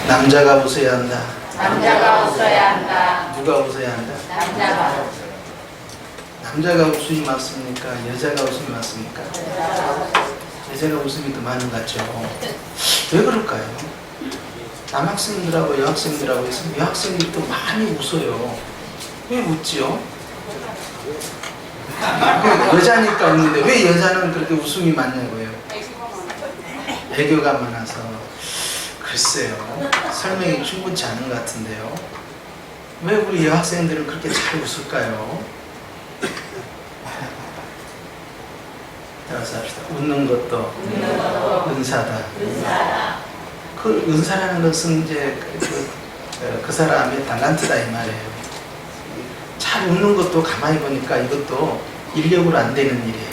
남자가 웃어야 한다. 남자가 웃어야 한다. 누가 웃어야 한다? 남자가. 남자가 웃음이 많습니까? 여자가 웃음이 많습니까? 여자가 웃음이 더 많은 것 같죠. 왜 그럴까요? 남학생들하고 여학생들하고 있으면 여학생들이 또 많이 웃어요. 왜 웃지요? 여자니까 웃는데 왜 여자는 그렇게 웃음이 많냐고요? 애교가 많아서. 글쎄요, 설명이 충분치 않은 것 같은데요. 왜 우리 여학생들은 그렇게 잘 웃을까요? 따라서 합시다. 웃는 것도 은사다. 그 은사라는 것은 이제 그 사람의 달란트다 이 말이에요. 잘 웃는 것도 가만히 보니까 이것도 인력으로 안 되는 일이에요.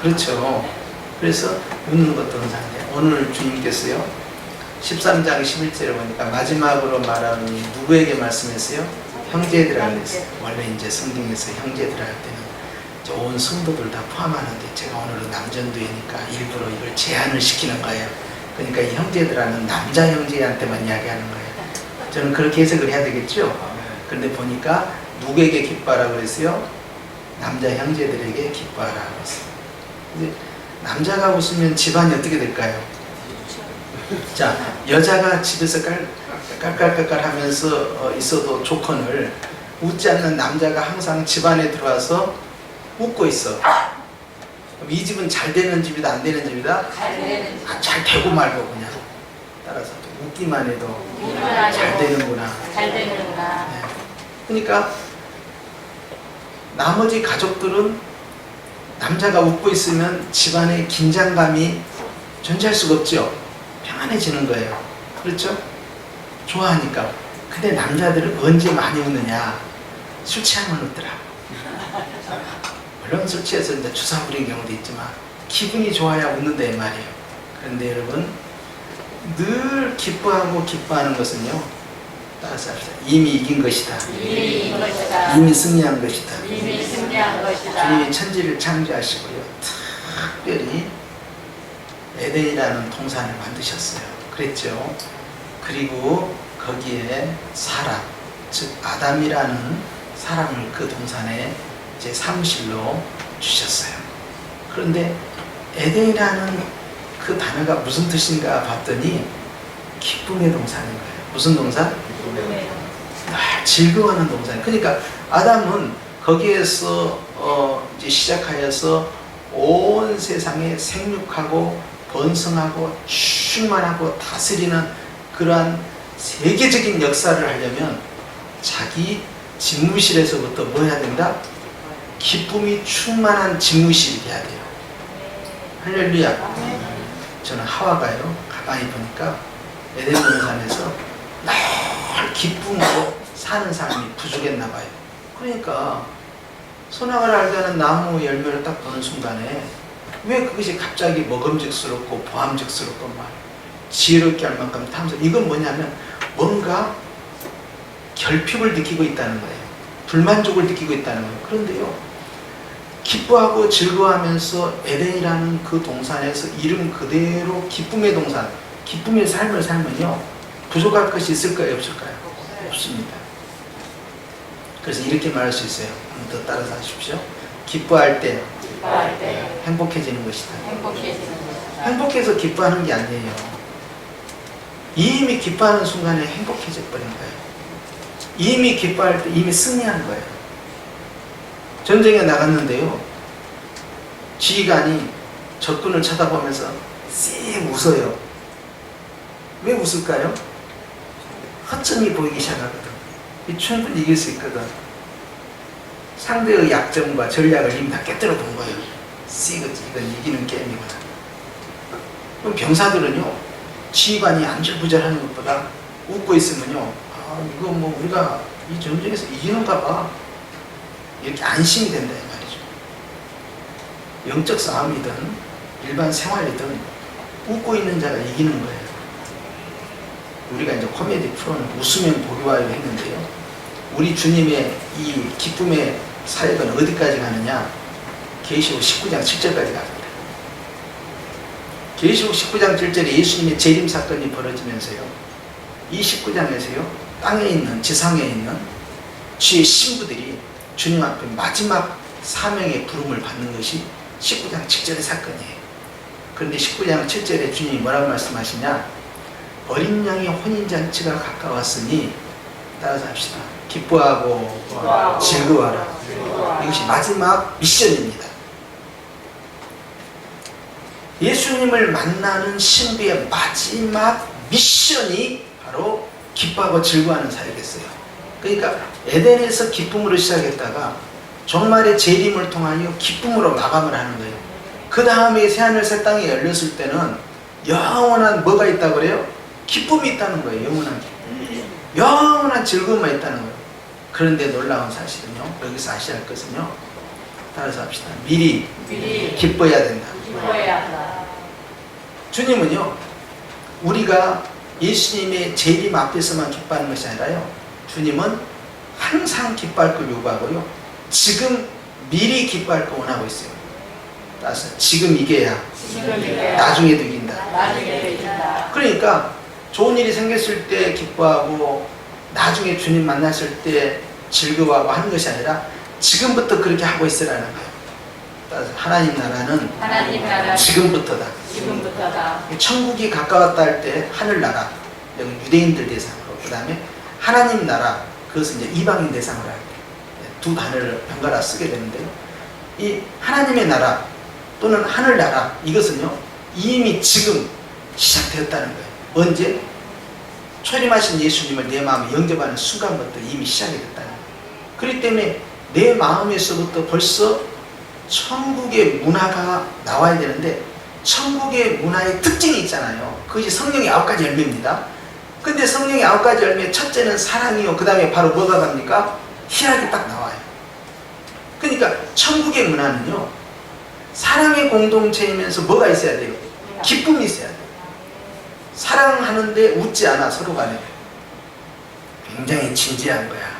그렇죠. 그래서 웃는 것도 은사인데 오늘 주님께서요 13장 11절에 보니까 마지막으로 말하는 누구에게 말씀했어요? 형제들하고 했어요. 원래 이제 성경에서 형제들 할 때는 온 성도들 다 포함하는데 제가 오늘은 남전도회니까 일부러 이걸 제한을 시키는 거예요. 그러니까 이 형제들하는 남자 형제한테만 이야기하는 거예요. 저는 그렇게 해석을 해야 되겠죠? 그런데 보니까 누구에게 기뻐하라고 그랬어요? 남자 형제들에게 기뻐하라고 했어요. 이제 남자가 웃으면 집안이 어떻게 될까요? 자, 여자가 집에서 깔깔깔깔 하면서 있어도 조건을 웃지 않는 남자가 항상 집안에 들어와서 웃고 있어. 그럼 이 집은 잘 되는 집이다, 안 되는 집이다? 잘 되고 말고 그냥. 따라서 웃기만 해도 잘 되는구나. 잘 되는구나. 네. 그러니까 나머지 가족들은 남자가 웃고 있으면 집안에 긴장감이 존재할 수가 없죠. 평안해지는 거예요. 그렇죠? 좋아하니까. 근데 남자들은 언제 많이 웃느냐? 술 취하면 웃더라. 물론 술 취해서 이제 주사 부린 경우도 있지만 기분이 좋아야 웃는다 이 말이에요. 그런데 여러분 늘 기뻐하고 기뻐하는 것은요. 따라서 합시다. 이미 이긴 것이다. 이미 승리한 것이다. 이미 승리한 것이다. 주님이 천지를 창조하시고요. 특별히 에덴이라는 동산을 만드셨어요. 그랬죠. 그리고 거기에 사람, 즉 아담이라는 사람을 그 동산에 이제 사무실로 주셨어요. 그런데 에덴이라는 그 단어가 무슨 뜻인가 봤더니 기쁨의 동산인 거예요. 무슨 동산? 즐거워하는 동산. 그러니까 아담은 거기에서 이제 시작하여서 온 세상에 생육하고 번성하고 충만하고 다스리는 그러한 세계적인 역사를 하려면 자기 집무실에서부터 뭐 해야 된다? 기쁨이 충만한 집무실이 돼야 돼요. 할렐루야. 저는 하와가요 가만히 보니까 에덴 동산에서 늘 기쁨으로 사는 사람이 부족했나 봐요. 그러니까 선악을 알다는 나무 열매를 딱 보는 순간에 왜 그것이 갑자기 먹음직스럽고 보암직스럽고 막 지혜롭게 할 만큼 탐스. 이건 뭐냐면 뭔가 결핍을 느끼고 있다는 거예요. 불만족을 느끼고 있다는 거예요. 그런데요 기뻐하고 즐거워하면서 에덴이라는 그 동산에서 이름 그대로 기쁨의 동산, 기쁨의 삶을 살면요 부족할 것이 있을까요? 없을까요? 없습니다. 그래서 이렇게 말할 수 있어요. 한번 더 따라서 하십시오. 기뻐할 때 행복해지는 것이다. 행복해서 기뻐하는 게 아니에요. 이미 기뻐하는 순간에 행복해져 버린 거예요. 이미 기뻐할 때 이미 승리한 거예요. 전쟁에 나갔는데요 지휘관이 적군을 쳐다보면서 씩 웃어요. 왜 웃을까요? 허점이 보이기 시작하거든. 충분히 이길 수 있거든. 상대의 약점과 전략을 이미 다 깨뜨려 본 거예요. 씨그지 이건 이기는 게임이구나. 그럼 병사들은요 지휘관이 안절부절하는 것보다 웃고 있으면요 이거 뭐 우리가 이 전쟁에서 이기는가 봐 이렇게 안심이 된다 이 말이죠. 영적 싸움이든 일반 생활이든 웃고 있는 자가 이기는 거예요. 우리가 이제 코미디 프로는 웃으면 복이 와요 했는데요 우리 주님의 이 기쁨의 사역은 어디까지 가느냐? 계시록 19장 7절까지 갑니다. 계시록 19장 7절에 예수님의 재림 사건이 벌어지면서요 이 19장에서요, 땅에 있는, 지상에 있는 주의 신부들이 주님 앞에 마지막 사명의 부름을 받는 것이 19장 7절의 사건이에요. 그런데 19장 7절에 주님이 뭐라고 말씀하시냐? 어린 양의 혼인잔치가 가까웠으니, 따라서 합시다. 기뻐하고 즐거워하라. 이것이 마지막 미션입니다. 예수님을 만나는 신부의 마지막 미션이 바로 기뻐하고 즐거워하는 사역이었어요. 그러니까 에덴에서 기쁨으로 시작했다가 종말의 재림을 통하여 기쁨으로 마감을 하는 거예요. 그 다음에 새하늘 새 땅이 열렸을 때는 영원한 뭐가 있다고 그래요? 기쁨이 있다는 거예요. 영원한 기쁨. 영원한 즐거움만 있다는 거예요. 그런데 놀라운 사실은요, 여기서 아셔야 할 것은요, 따라서 합시다. 미리 기뻐해야 된다. 기뻐해야 한다. 주님은요, 우리가 예수님의 재림 앞에서만 기뻐하는 것이 아니라요, 주님은 항상 기뻐할 걸 요구하고요, 지금 미리 기뻐할 걸 원하고 있어요. 따라서 지금 이겨야 나중에도 이긴다. 나중에도 이긴다. 그러니까 좋은 일이 생겼을 때 기뻐하고 나중에 주님 만났을 때 즐거워하고 하는 것이 아니라 지금부터 그렇게 하고 있으라는 거예요. 따라서 하나님 나라는 지금부터다. 천국이 가까웠다 할 때 하늘나라, 여기 유대인들 대상으로, 그 다음에 하나님 나라, 그것은 이제 이방인 대상으로 할 때 두 단어를 번갈아 쓰게 되는데요, 이 하나님의 나라 또는 하늘나라, 이것은요 이미 지금 시작되었다는 거예요. 언제? 초림하신 예수님을 내 마음에 영접하는 순간부터 이미 시작이 됐다는 거예요. 그렇기 때문에 내 마음에서부터 벌써 천국의 문화가 나와야 되는데, 천국의 문화의 특징이 있잖아요. 그것이 성령의 9가지 열매입니다. 근데 성령의 9가지 열매, 첫째는 사랑이요, 그 다음에 바로 뭐가 갑니까? 희락이 딱 나와요. 그러니까 천국의 문화는요, 사랑의 공동체이면서 뭐가 있어야 돼요? 기쁨이 있어야 돼요. 사랑하는데 웃지 않아, 서로 간에. 굉장히 진지한 거야.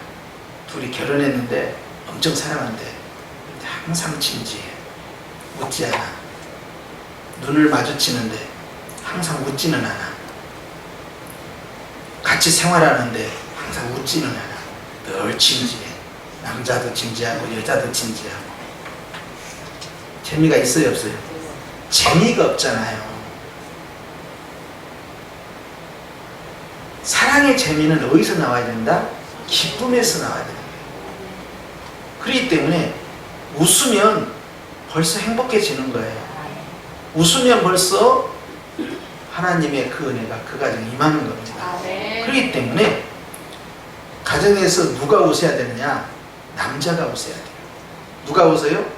둘이 결혼했는데 엄청 사랑한대. 근데 항상 진지해. 웃지 않아. 눈을 마주치는데 항상 웃지는 않아. 같이 생활하는데 항상 웃지는 않아. 늘 진지해. 남자도 진지하고 여자도 진지하고. 재미가 있어요, 없어요? 재미가 없잖아요. 사랑의 재미는 어디서 나와야 된다? 기쁨에서 나와야 된다. 그렇기 때문에 웃으면 벌써 행복해지는 거예요. 웃으면 벌써 하나님의 그 은혜가 그 가정에 임하는 겁니다. 그렇기 때문에 가정에서 누가 웃어야 되느냐? 남자가 웃어야 돼요. 누가 웃어요?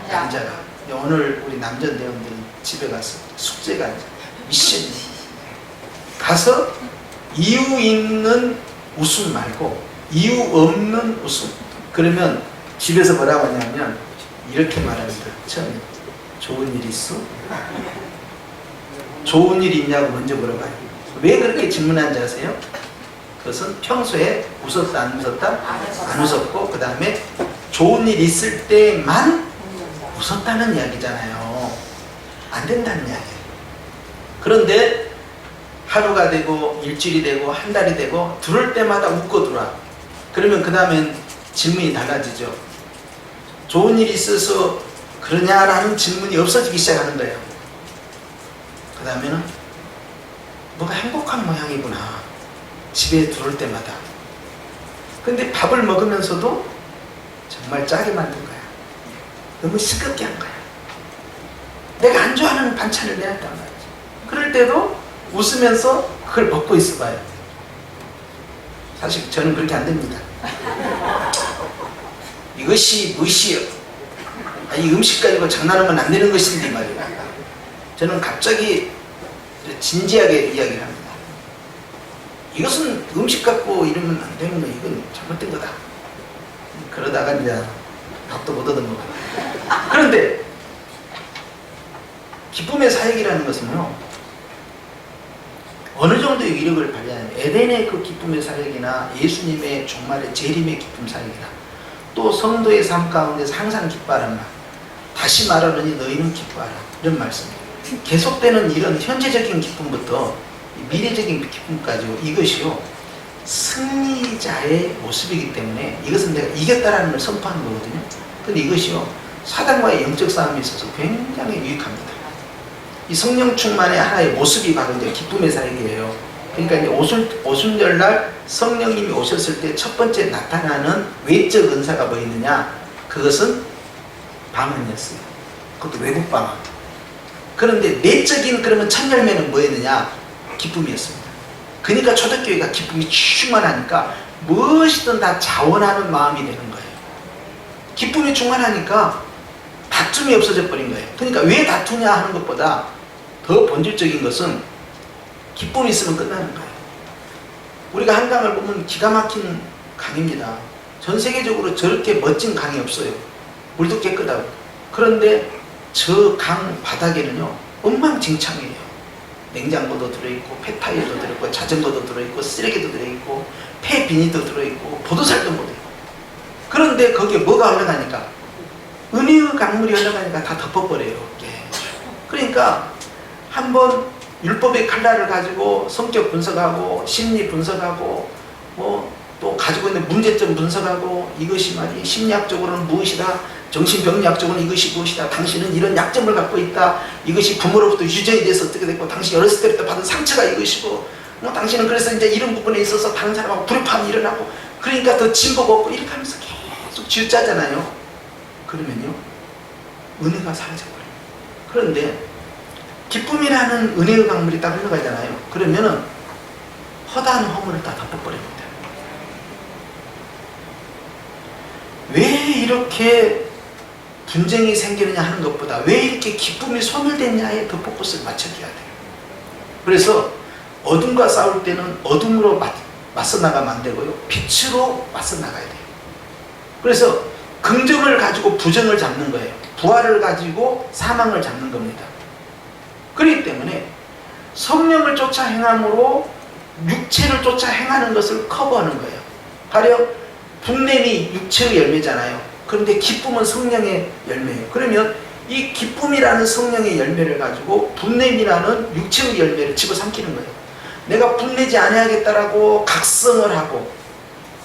남자가. 오늘 우리 남자 내원들이 집에 가서 숙제가 아니라 미션이 가서 이유 있는 웃음 말고 이유 없는 웃음. 그러면 집에서 뭐라고 하냐면 이렇게 말합니다. 처음에 좋은 일 있어? 좋은 일 있냐고 먼저 물어봐요. 왜 그렇게 질문하는지 아세요? 그것은 평소에 웃었다 안 웃었다? 안 웃었고, 그 다음에 좋은 일 있을 때만 웃었다는 이야기잖아요. 안 된다는 이야기예요. 그런데 하루가 되고 일주일이 되고 한 달이 되고 들을 때마다 웃고 들어와. 그러면 그 다음엔 질문이 달라지죠. 좋은 일이 있어서 그러냐라는 질문이 없어지기 시작하는 거예요. 그 다음에는 뭐가 행복한 모양이구나. 집에 들어올 때마다. 근데 밥을 먹으면서도 정말 짜게 만든 거야. 너무 시끄럽게 한 거야. 내가 안 좋아하는 반찬을 내놨단 말이지. 그럴 때도 웃으면서 그걸 먹고 있어 봐요. 사실 저는 그렇게 안 됩니다. 이것이 무엇이요? 이 음식 가지고 장난하면 안 되는 것인데 말이야. 저는 갑자기 진지하게 이야기를 합니다. 이것은 음식 갖고 이러면 안 되는 거, 이건 잘못된 거다. 그러다가 이제 밥도 못 얻어먹어. 그런데 기쁨의 사역이라는 것은요, 어느 정도의 위력을 발휘하냐면 에덴의 그 기쁨의 사역이나 예수님의 종말의 재림의 기쁨 사역이나 또 성도의 삶 가운데서 항상 기뻐하란 말, 다시 말하노니 너희는 기뻐하라, 이런 말씀입니다. 계속되는 이런 현재적인 기쁨부터 미래적인 기쁨까지요. 이것이요 승리자의 모습이기 때문에 이것은 내가 이겼다라는 걸 선포하는 거거든요. 근데 이것이요 사단과의 영적 싸움에 있어서 굉장히 유익합니다. 이 성령 충만의 하나의 모습이 바로 이제 기쁨의 살기예요. 그러니까 이제 오순절날 성령님이 오셨을 때 첫 번째 나타나는 외적 은사가 뭐 있느냐? 그것은 방언이었어요. 그것도 외국 방언. 그런데 내적인 그러면 첫 열매는 뭐였느냐? 기쁨이었습니다. 그러니까 초대교회가 기쁨이 충만하니까 무엇이든 다 자원하는 마음이 되는 거예요. 기쁨이 충만하니까 다툼이 없어져 버린 거예요. 그러니까 왜 다투냐 하는 것보다 더 본질적인 것은 기쁨이 있으면 끝나는 거예요. 우리가 한강을 보면 기가 막힌 강입니다. 전 세계적으로 저렇게 멋진 강이 없어요. 물도 깨끗하고. 그런데 저 강 바닥에는요 엉망진창이에요. 냉장고도 들어있고 폐타이어도 들어있고 자전거도 들어있고 쓰레기도 들어있고 폐비닐도 들어있고 보도살도 못 해요. 그런데 거기에 뭐가 흘러가니까 은혜의 강물이 흘러가니까 다 덮어버려요. 그러니까 한번 율법의 칼날을 가지고 성격 분석하고 심리 분석하고 뭐 또 가지고 있는 문제점 분석하고 이것이 말이 심리학적으로는 무엇이다, 정신병리학적으로는 이것이 무엇이다, 당신은 이런 약점을 갖고 있다, 이것이 부모로부터 유전이 돼서 어떻게 됐고 당신이 어렸을 때부터 받은 상처가 이것이고 뭐 당신은 그래서 이제 이런 부분에 있어서 다른 사람하고 불협화음이 일어나고 그러니까 더 진보가 없고 이렇게 하면서 계속 쥐어짜잖아요. 그러면요 은혜가 사라져버려요. 그런데 기쁨이라는 은혜의 강물이 딱 흘러가잖아요. 그러면은 허다한 허물을 다 덮어버립니다. 왜 이렇게 분쟁이 생기느냐 하는 것보다 왜 이렇게 기쁨이 소멸됐냐에 더 포커스를 맞춰줘야 돼요. 그래서 어둠과 싸울 때는 어둠으로 맞서 나가면 안 되고요. 빛으로 맞서 나가야 돼요. 그래서 긍정을 가지고 부정을 잡는 거예요. 부활을 가지고 사망을 잡는 겁니다. 그렇기 때문에 성령을 쫓아 행함으로 육체를 쫓아 행하는 것을 커버하는 거예요. 가령 분냄이 육체의 열매잖아요. 그런데 기쁨은 성령의 열매예요. 그러면 이 기쁨이라는 성령의 열매를 가지고 분냄이라는 육체의 열매를 집어삼키는 거예요. 내가 분내지 아니하겠다라고 각성을 하고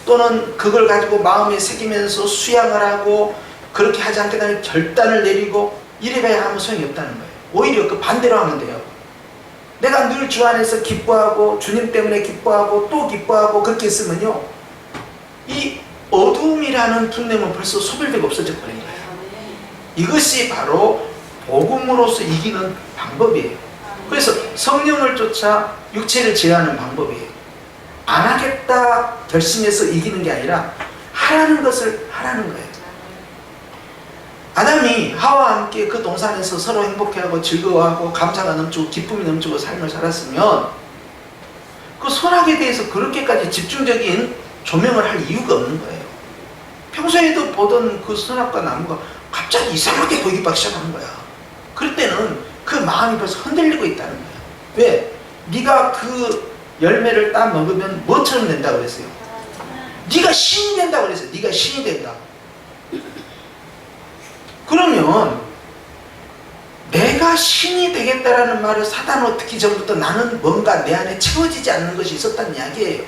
또는 그걸 가지고 마음에 새기면서 수양을 하고 그렇게 하지 않겠다는 결단을 내리고 이래봐야 아무 소용이 없다는 거예요. 오히려 그 반대로 하면 돼요. 내가 늘 주 안에서 기뻐하고 주님 때문에 기뻐하고 또 기뻐하고 그렇게 했으면요 이 어둠이라는 분냄은 벌써 소멸되고 없어져 버린 거예요. 이것이 바로 복음으로서 이기는 방법이에요. 그래서 성령을 쫓아 육체를 제어하는 방법이에요. 안 하겠다 결심해서 이기는 게 아니라 하라는 것을 하라는 거예요. 아담이 하와와 함께 그 동산에서 서로 행복해하고 즐거워하고 감사가 넘치고 기쁨이 넘치고 삶을 살았으면 그 선악에 대해서 그렇게까지 집중적인 조명을 할 이유가 없는 거예요. 평소에도 보던 그 선악과 나무가 갑자기 이상하게 보이기 시작하는 거야. 그럴 때는 그 마음이 벌써 흔들리고 있다는 거야. 왜? 네가 그 열매를 따 먹으면 뭐처럼 된다고 그랬어요? 네가 신이 된다고 그랬어요. 네가 신이 된다. 그러면 내가 신이 되겠다라는 말을 사단으로 듣기 전부터 나는 뭔가 내 안에 채워지지 않는 것이 있었다는 이야기예요.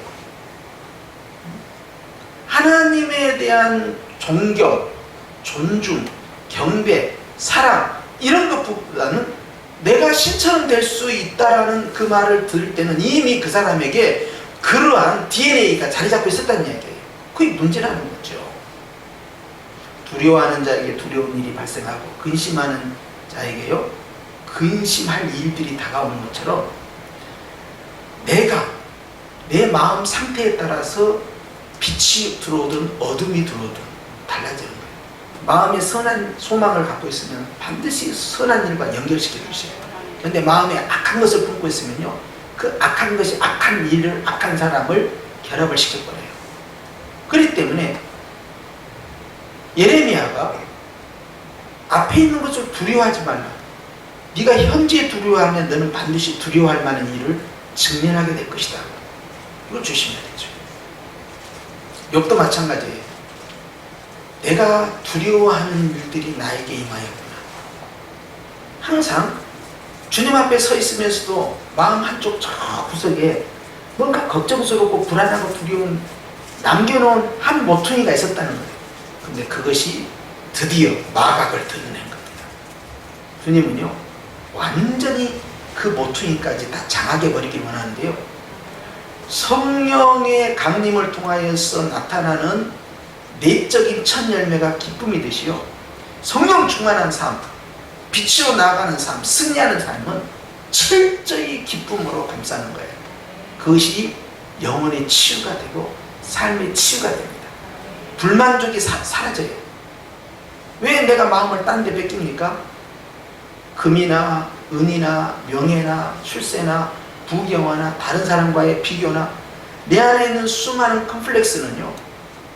하나님에 대한 존경, 존중, 경배, 사랑 이런 것보다는 내가 신처럼 될 수 있다라는 그 말을 들을 때는 이미 그 사람에게 그러한 DNA가 자리 잡고 있었다는 이야기예요. 그게 문제라는 거죠. 두려워하는 자에게 두려운 일이 발생하고 근심하는 자에게요 근심할 일들이 다가오는 것처럼 내가 내 마음 상태에 따라서 빛이 들어오든 어둠이 들어오든 달라지는 거예요. 마음에 선한 소망을 갖고 있으면 반드시 선한 일과 연결시켜 주세요. 그런데 마음에 악한 것을 품고 있으면요 그 악한 것이 악한 일을 악한 사람을 결합을 시켜버려요. 그렇기 때문에 예레미야가 앞에 있는 것을 두려워하지 말라. 네가 현재 두려워하면 너는 반드시 두려워할 만한 일을 직면하게 될 것이다. 이걸 조심해야 되죠. 욥도 마찬가지예요. 내가 두려워하는 일들이 나에게 임하였구나. 항상 주님 앞에 서 있으면서도 마음 한쪽 저 구석에 뭔가 걱정스럽고 불안하고 두려운 남겨놓은 한 모퉁이가 있었다는 거예요. 근데 그것이 드디어 마각을 드러낸 겁니다. 주님은요 완전히 그 모퉁이까지 다 장악해 버리길 원하는데요, 성령의 강림을 통하여서 나타나는 내적인 첫 열매가 기쁨이 되시요, 성령 충만한 삶, 빛으로 나아가는 삶, 승리하는 삶은 철저히 기쁨으로 감싸는 거예요. 그것이 영혼의 치유가 되고 삶의 치유가 됩니다. 불만족이 사라져요. 왜 내가 마음을 딴 데 뺏깁니까? 금이나 은이나 명예나 출세나 부경화나 다른 사람과의 비교나 내 안에 있는 수많은 컴플렉스는요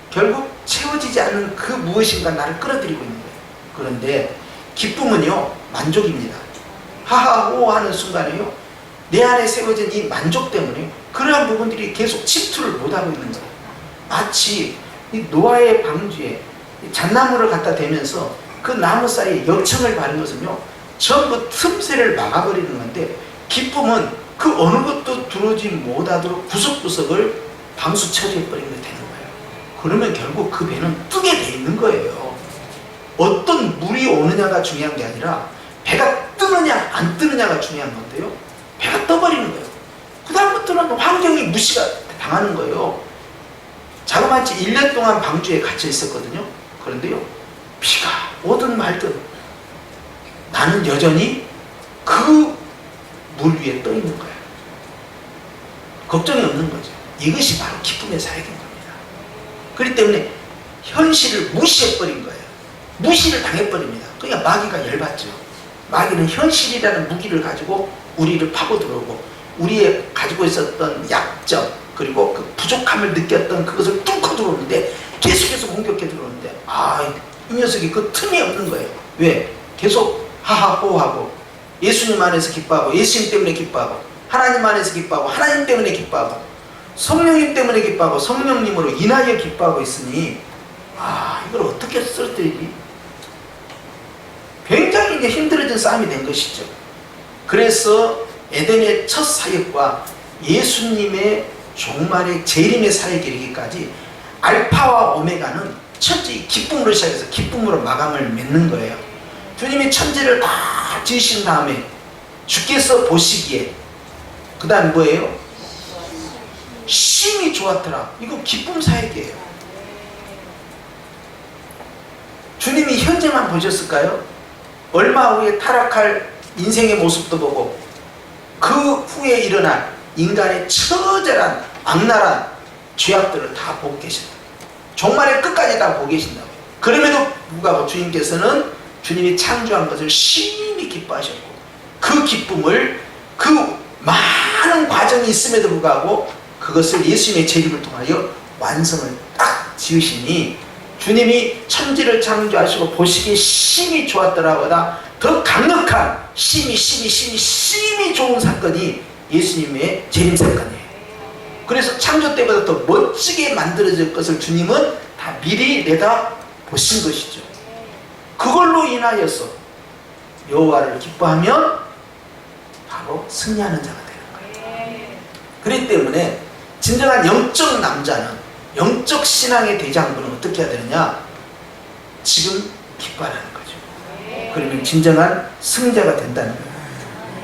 결국 채워지지 않는 그 무엇인가 나를 끌어들이고 있는 거예요. 그런데 기쁨은요 만족입니다. 하하호 하는 순간에요 내 안에 세워진 이 만족 때문에 그러한 부분들이 계속 침투를 못하고 있는 거예요. 마치 이 노아의 방주에 잣나무를 갖다 대면서 그 나무 사이에 역청을 바른 것은요 전부 틈새를 막아버리는 건데, 기쁨은 그 어느 것도 들어오지 못하도록 구석구석을 방수 처리해버리는 게 되는 거예요. 그러면 결국 그 배는 뜨게 돼 있는 거예요. 어떤 물이 오느냐가 중요한 게 아니라 배가 뜨느냐 안 뜨느냐가 중요한 건데요, 배가 떠버리는 거예요. 그 다음부터는 환경이 무시가 당하는 거예요. 자그마치 1년 동안 방주에 갇혀 있었거든요. 그런데요 비가 오든 말든 나는 여전히 그 물 위에 떠 있는 거예요. 걱정이 없는 거죠. 이것이 바로 기쁨의 사역인 겁니다. 그렇기 때문에 현실을 무시해버린 거예요. 무시를 당해버립니다. 그러니까 마귀가 열받죠. 마귀는 현실이라는 무기를 가지고 우리를 파고 들어오고, 우리의 가지고 있었던 약점 그리고 그 부족함을 느꼈던 그것을 뚫고 들어오는데, 계속해서 공격해 들어오는데, 이 녀석이 그 틈이 없는 거예요. 왜? 계속 하하호하고, 예수님 안에서 기뻐하고, 예수님 때문에 기뻐하고, 하나님 안에서 기뻐하고, 하나님 때문에 기뻐하고, 성령님 때문에 기뻐하고, 성령님으로 인하여 기뻐하고 있으니 이걸 어떻게 쓰러뜨리지? 굉장히 이제 힘들어진 싸움이 된 것이죠. 그래서 에덴의 첫 사역과 예수님의 종말의 재림의 사역에 이르기까지 알파와 오메가는 철저히 기쁨으로 시작해서 기쁨으로 마감을 맺는 거예요. 주님이 천지를 다 지으신 다음에 주께서 보시기에 그 다음 뭐예요? 심히 좋았더라. 이거 기쁨 사역이에요. 주님이 현재만 보셨을까요? 얼마 후에 타락할 인생의 모습도 보고, 그 후에 일어날 인간의 처절한 악랄한 죄악들을 다 보고 계신다. 종말의 끝까지 다 보고 계신다고요. 그럼에도 불구하고 주님께서는 주님이 창조한 것을 심히 기뻐하셨고, 그 기쁨을, 그 많은 과정이 있음에도 불구하고 그것을 예수님의 재림을 통하여 완성을 딱 지으시니, 주님이 천지를 창조하시고 보시기에 심히 좋았더라보다 더 강력한 심히 좋은 사건이 예수님의 재림 사건이에요. 그래서 창조 때보다 더 멋지게 만들어질 것을 주님은 다 미리 내다 보신 것이죠. 그걸로 인하여서 여호와를 기뻐하면 바로 승리하는 자가 되는 거예요. 그렇기 때문에 진정한 영적 남자는, 영적 신앙의 대장부는 어떻게 해야 되느냐? 지금 기뻐하라는 거죠. 그러면 진정한 승자가 된다는 거예요.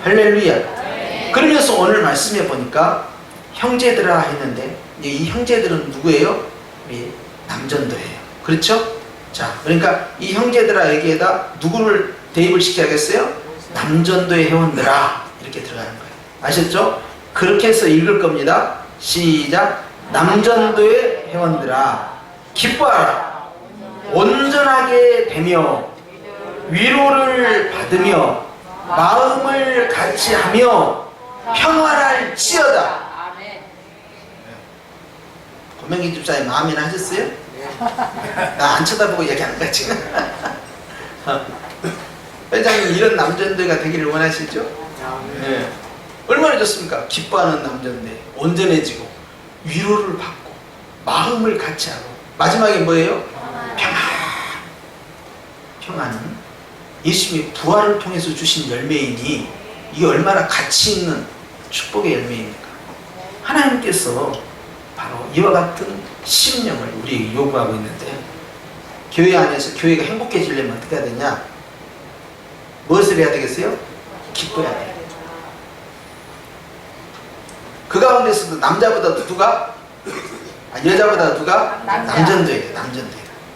할렐루야. 그러면서 오늘 말씀해 보니까 형제들아 했는데, 이 형제들은 누구예요? 우리 남전도예요. 그렇죠? 자, 그러니까 이 형제들아 여기에다 누구를 대입을 시켜야겠어요? 남전도의 회원들아, 이렇게 들어가는 거예요. 아셨죠? 그렇게 해서 읽을 겁니다. 시작. 남전도의 회원들아, 기뻐하라. 온전하게 되며 위로를 받으며 마음을 같이 하며 평안할지어다. 고명기 집사님 마음이나 하셨어요? 나 안 쳐다보고 얘기하는 거야 지금. 회장님, 이런 남전도가 되기를 원하시죠? 네. 얼마나 좋습니까? 기뻐하는 남전대, 온전해지고 위로를 받고 마음을 같이 하고, 마지막에 뭐예요? 평안은 예수님의 부활을 통해서 주신 열매이니, 이게 얼마나 가치 있는 축복의 열매입니까? 하나님께서 바로 이와 같은 심령을 우리에게 요구하고 있는데, 교회 안에서 교회가 행복해지려면 어떻게 해야 되냐? 무엇을 해야 되겠어요? 기뻐야 돼요. 그 가운데서도 남자보다 누가? 여자보다 누가? 남전도회가.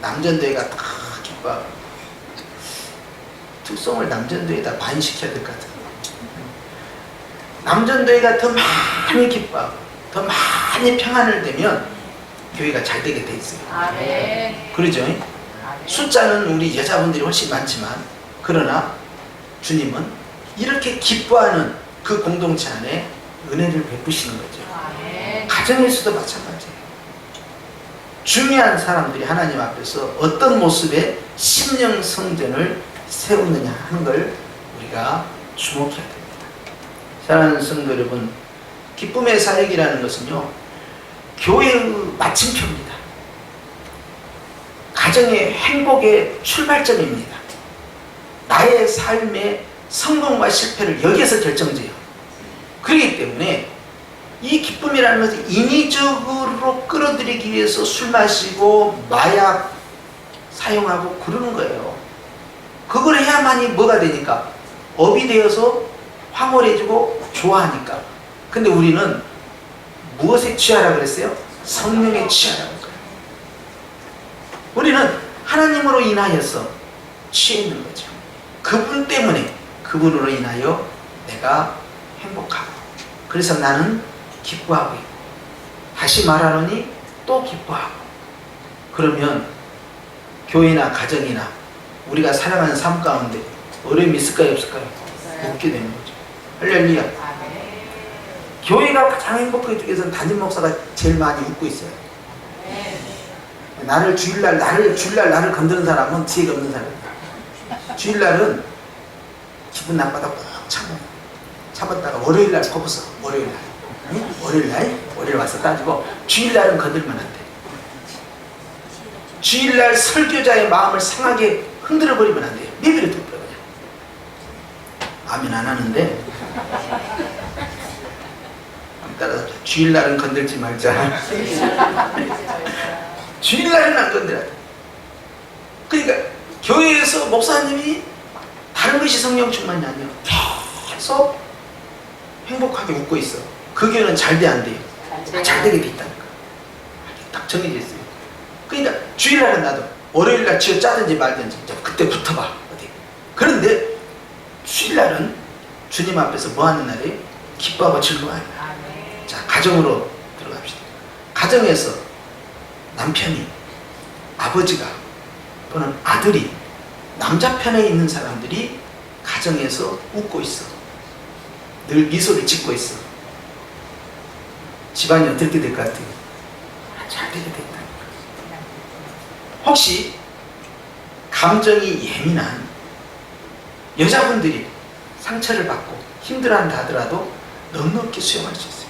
남전도회가 다 기뻐하고, 특성을 남전도회에다 반시켜야 될 것 같아요. 남전도회가 더 많이 기뻐하고 더 많이 평안을 되면 교회가 잘 되게 돼 있어요. 아멘. 그러죠? 숫자는 우리 여자분들이 훨씬 많지만, 그러나 주님은 이렇게 기뻐하는 그 공동체 안에 은혜를 베푸시는 거죠. 아멘. 가정에서도 마찬가지예요. 중요한 사람들이 하나님 앞에서 어떤 모습의 심령 성전을 세우느냐 하는 걸 우리가 주목해야 됩니다. 사랑하는 성도 여러분, 기쁨의 사역이라는 것은요, 교회의 마침표입니다. 가정의 행복의 출발점입니다. 나의 삶의 성공과 실패를 여기에서 결정져요. 그렇기 때문에 이 기쁨이라는 것을 인위적으로 끌어들이기 위해서 술 마시고 마약 사용하고 그러는 거예요. 그걸 해야만이 뭐가 되니까? 업이 되어서 황홀해지고 좋아하니까. 근데 우리는 무엇에 취하라 그랬어요? 성령에 취하라고 그래요. 우리는 하나님으로 인하여서 취해 있는 거죠. 그분 때문에, 그분으로 인하여 내가 행복하고, 그래서 나는 기뻐하고 있고, 다시 말하노니 또 기뻐하고. 그러면 교회나 가정이나 우리가 살아가는 삶 가운데 어려움이 있을까요, 없을까요? 없게 되는 거죠. 할렐루야. 아멘. 교회가 가장 행복하기 위해서는 담임 목사가 제일 많이 웃고 있어요. 아멘. 주일날 나를 건드는 사람은 지혜가 없는 사람이에요. 주일날은 기분 나빠다 꼭 참았다가 월요일날 거부서. 월요일날. 응? 월요일 와서 따지고, 주일날은 건들면 안 돼. 주일날 설교자의 마음을 상하게 흔들어 버리면 안 돼요. 내버려 둬 버려. 아멘 안 하는데. 따라서 주일날은 건들지 말자. 주일날은 안 건드려야 돼. 그러니까 교회에서 목사님이 다른 것이 성령 충만이 아니에요. 계속 행복하게 웃고 있어. 그 교회는 잘 돼, 안 돼요? 잘 되게 돼 있다니까. 딱 정해져 있어요. 그러니까 주일날은 나도 월요일날 쥐어 짜든지 말든지 그때 붙어봐. 어디. 그런데 주일날은 주님 앞에서 뭐 하는 날이에요? 기뻐하고 즐거워하는 날. 아멘. 자, 가정으로 들어갑시다. 가정에서 남편이, 아버지가 또는 아들이, 남자 편에 있는 사람들이 가정에서 웃고 있어. 늘 미소를 짓고 있어. 집안이 어떻게 될 것 같아요? 잘 되게 된다니까. 혹시 감정이 예민한 여자분들이 상처를 받고 힘들어한다 하더라도 넉넉히 수용할 수 있어요.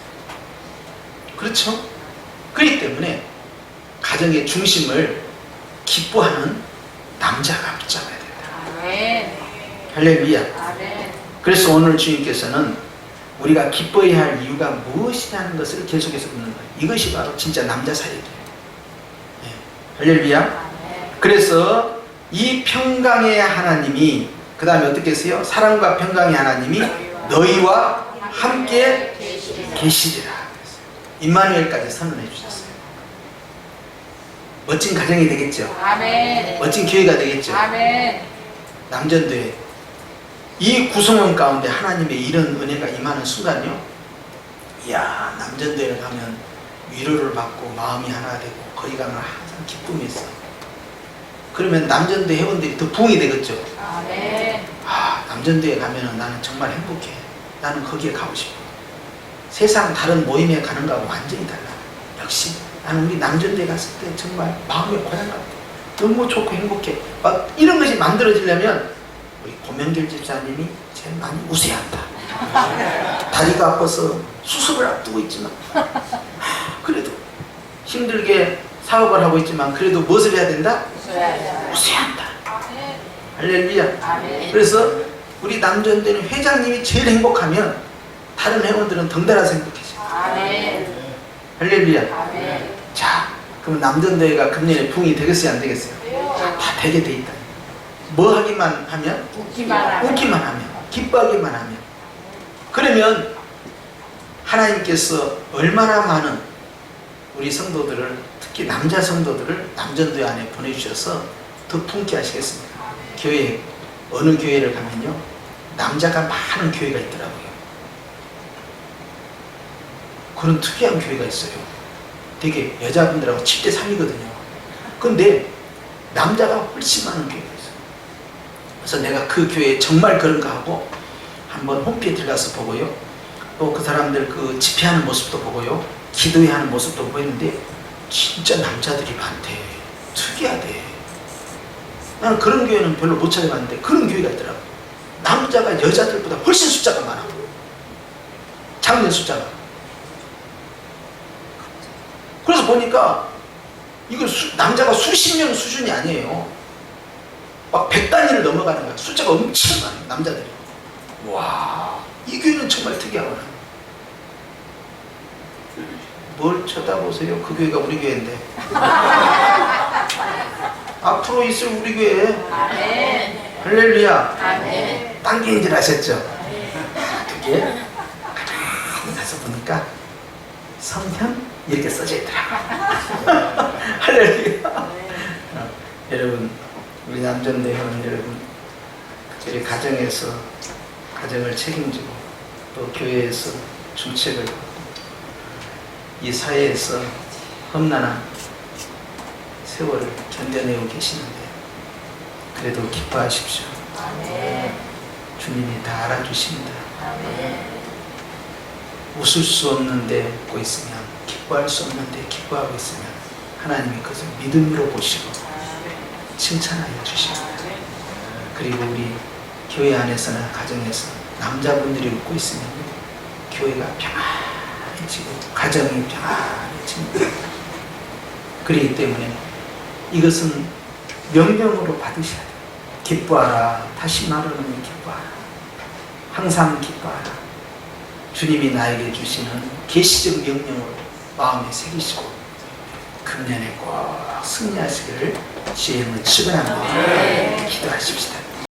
그렇죠? 그렇기 때문에 가정의 중심을 기뻐하는 남자가 붙잡아야 된다. 아멘. 할렐루야. 아멘. 그래서 오늘 주님께서는 우리가 기뻐해야 할 이유가 무엇이냐는 것을 계속해서 묻는 거예요. 이것이 바로 진짜 남자 사역이에요. 네. 할렐루야. 아멘. 그래서 이 평강의 하나님이, 그 다음에 어떻게 했어요? 사랑과 평강의 하나님이 너희와 함께 계시리라. 임마누엘까지 선언해 주셨어요. 멋진 가정이 되겠죠. 아멘. 멋진 교회가 되겠죠. 아멘. 남전도에 이 구성원 가운데 하나님의 이런 은혜가 임하는 순간요, 이야, 남전도에 가면 위로를 받고 마음이 하나 되고 거기 가면 항상 기쁨이 있어. 그러면 남전도 회원들이 더 부흥이 되겠죠. 아멘. 아, 남전도에 가면은 나는 정말 행복해. 나는 거기에 가고 싶어. 세상 다른 모임에 가는 거하고 완전히 달라. 역시 나는 우리 남전도에 갔을 때 정말 마음이 고향같아. 너무 좋고 행복해. 막 이런 것이 만들어지려면 우리 고명길 집사님이 제일 많이 우세한다. 다리가 아파서 수술을 앞두고 있지만, 그래도 힘들게 사업을 하고 있지만 그래도 무엇을 해야 된다? 우세한다. 할렐루야. 아멘. 그래서 우리 남전도는 회장님이 제일 행복하면 다른 회원들은 덩달아 행복해져요. 아멘. 할렐루야. 아멘. 자, 그럼 남전도회가 금년에 부흥이 되겠어요, 안 되겠어요? 다 되게 돼 있다. 뭐 하기만 하면? 웃기만 하면, 기뻐하기만 하면. 그러면 하나님께서 얼마나 많은 우리 성도들을, 특히 남자 성도들을 남전도회 안에 보내주셔서 더 품게 하시겠습니다. 교회, 어느 교회를 가면요, 남자가 많은 교회가 있더라고요. 그런 특이한 교회가 있어요. 되게 여자분들하고 7대 3이거든요. 근데 남자가 훨씬 많은 교회가 있어요. 그래서 내가 그 교회에 정말 그런가 하고 한번 홈페이지 들어가서 보고요. 또 그 사람들 그 집회하는 모습도 보고요. 기도하는 모습도 보였는데 진짜 남자들이 많대. 특이하대. 나는 그런 교회는 별로 못 찾아봤는데 그런 교회가 있더라고. 남자가 여자들보다 훨씬 숫자가 많아. 장년 숫자가. 그래서 보니까 이거 남자가 수십 명 수준이 아니에요. 막 100단위를 넘어가는 거야. 숫자가 엄청 많아요, 남자들이. 와, 이 교회는 정말 특이하구나. 뭘 쳐다보세요? 그 교회가 우리 교회인데. 앞으로 있을 우리 교회. 아멘. 할렐루야. 아멘. 딴 교회인 줄 아셨죠? 그게 가만히 가서 보니까 성현 이렇게 써져 있더라고요. 할렐루야. 여러분, 우리 남전대 회원 여러분, 특별히 가정에서 가정을 책임지고 또 교회에서 중책을 받고 이 사회에서 험난한 세월을 견뎌내고 계시는데 그래도 기뻐하십시오. 아멘. 주님이 다 알아주십니다. 아멘. 웃을 수 없는데 웃고 있으면, 기뻐할 수 없는데 기뻐하고 있으면 하나님이 그것을 믿음으로 보시고 칭찬하여 주십니다. 그리고 우리 교회 안에서나 가정에서 남자분들이 웃고 있으면 교회가 평안해지고 가정이 평안해집니다. 그렇기 때문에 이것은 명령으로 받으셔야 돼요. 기뻐하라. 다시 말하면 기뻐하라. 항상 기뻐하라. 주님이 나에게 주시는 계시적 명령으로 마음에 새기시고 금년에 꼭 승리하시기를 주의 이름으로 축원합니다. 기도하십시다.